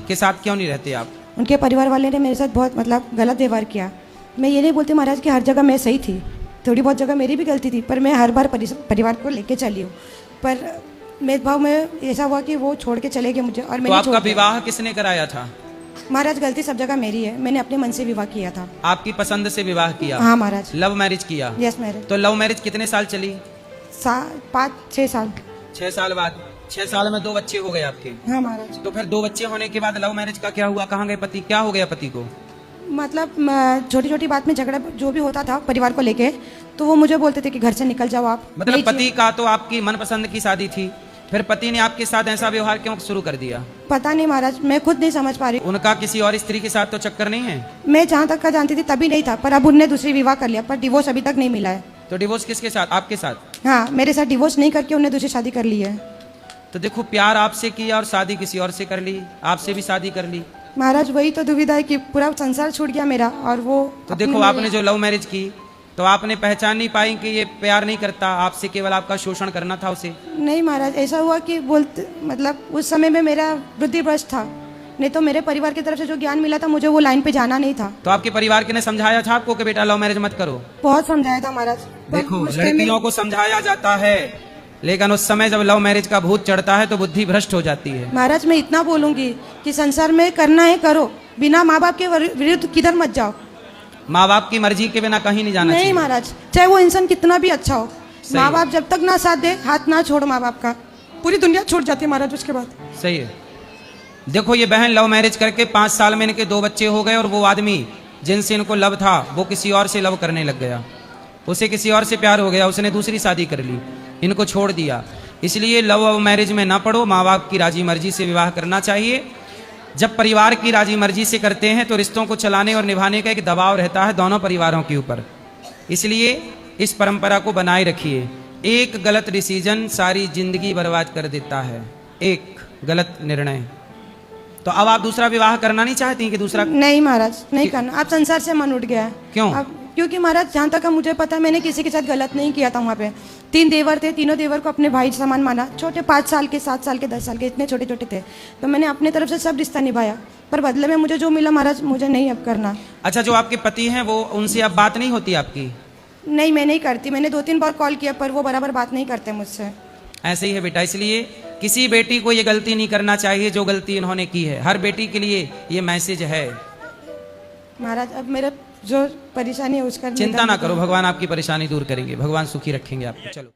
के साथ क्यों नहीं रहते आप? उनके परिवार वाले ने मेरे साथ बहुत मतलब गलत व्यवहार किया। मैं ये नहीं बोलती महाराज कि हर जगह मैं सही थी, थोड़ी बहुत जगह मेरी भी गलती थी, पर मैं हर बार परिवार को लेके चली हूँ। पर मेरे भाव में ऐसा हुआ कि वो छोड़ के चले गए मुझे और तो मैंने आपका विवाह किसने कराया था? महाराज गलती सब जगह मेरी है, मैंने अपने मन से विवाह किया था। आपकी पसंद से विवाह किया? हाँ महाराज। लव मैरिज किया? Yes marriage. तो लव मैरिज कितने साल चली? 5-6 साल। 6 साल बाद 6 साल में 2 बच्चे हो गए आपके? हाँ महाराज। तो फिर 2 बच्चे होने के बाद लव मैरिज का क्या हुआ? कहाँ गए पति? क्या हो गया पति को? मतलब छोटी छोटी बात में झगड़ा जो भी होता था परिवार को लेके, तो वो मुझे बोलते थे कि घर से निकल जाओ आप। मतलब पति का तो आपकी मनपसंद की शादी थी, फिर पति ने आपके साथ ऐसा व्यवहार क्यों शुरू कर दिया? पता नहीं महाराज, मैं खुद नहीं समझ पा रही। उनका किसी और स्त्री के साथ तो चक्कर नहीं है? मैं जहाँ तक का जानती थी तभी नहीं था, पर अब उनने दूसरी विवाह कर लिया, पर डिवोर्स अभी तक नहीं मिला है। तो डिवोर्स किसके साथ? आपके साथ? हाँ, मेरे साथ डिवोर्स नहीं करके उन्हें दूसरी शादी कर ली है। तो देखो, प्यार आपसे किया और शादी किसी और से कर ली, आपसे भी शादी कर ली। महाराज वही तो दुविधा है कि पूरा संसार छूट गया मेरा और वो। तो देखो, आपने जो लव मैरिज की तो आपने पहचान नहीं पाई कि ये प्यार नहीं करता, आपसे केवल आपका शोषण करना था उसे। नहीं महाराज, ऐसा हुआ कि बोलते मतलब उस समय में मेरा बुद्धि भ्रष्ट था, नहीं तो मेरे परिवार की तरफ से जो ज्ञान मिला था मुझे वो लाइन पे जाना नहीं था। तो आपके परिवार के ने समझाया था आपको कि बेटा लव मैरिज मत करो? बहुत समझाया था महाराज। देखो, लड़कियों को समझाया जाता है, लेकिन उस समय जब लव मैरिज का भूत चढ़ता है तो बुद्धि भ्रष्ट हो जाती है। महाराज मैं इतना बोलूंगी कि संसार में करना है करो, बिना माँ बाप के विरुद्ध किधर मत जाओ। माँ बाप की मर्जी के बिना कहीं नहीं जाना चाहिए। नहीं महाराज, चाहे वो इंसान कितना भी अच्छा हो, माँ बाप जब तक ना साथ दे, हाथ ना छोड़ माँ बाप का, पूरी दुनिया छोड़ जाती है महाराज उसके बाद। सही है। देखो, ये बहन लव मैरिज करके 5 साल में इनके 2 बच्चे हो गए और वो आदमी जिनसे इनको लव था वो किसी और से लव करने लग गया, उसे किसी और से प्यार हो गया, उसने दूसरी शादी कर ली, इनको छोड़ दिया। इसलिए लव मैरिज में ना पड़ो, माँ बाप की राजी मर्जी से विवाह करना चाहिए। जब परिवार की राजी मर्जी से करते हैं तो रिश्तों को चलाने और निभाने का एक दबाव रहता है दोनों परिवारों के ऊपर, इसलिए इस परंपरा को बनाए रखिए। एक गलत डिसीजन सारी जिंदगी बर्बाद कर देता है, एक गलत निर्णय। तो अब आप दूसरा विवाह करना नहीं चाहती कि दूसरा? नहीं महाराज, नहीं करना। अब संसार से मन उठ गया है। क्यों? अब क्योंकि महाराज जहाँ तक मुझे पता है मैंने किसी के साथ गलत नहीं किया था। वहाँ पे 3 देवर थे, तीनों देवर को अपने भाई समान माना। छोटे 5 साल के, 7 साल के, 10 साल के, इतने छोटे छोटे थे, तो मैंने अपने तरफ से सब रिश्ता निभाया, पर बदले में मुझे जो मिला महाराज मुझे नहीं अब करना। अच्छा, जो आपके पति हैं वो, उनसे अब बात नहीं होती आपकी? नहीं, मैं नहीं करती। मैंने 2-3 बार कॉल किया पर वो बराबर बात नहीं करते मुझसे। ऐसे ही है बेटा, इसलिए किसी बेटी को ये गलती नहीं करना चाहिए जो गलती इन्होंने की है। हर बेटी के लिए ये मैसेज है। महाराज अब मेरा जो परेशानी है उसका चिंता ना करो, भगवान आपकी परेशानी दूर करेंगे, भगवान सुखी रखेंगे आपको। चलो।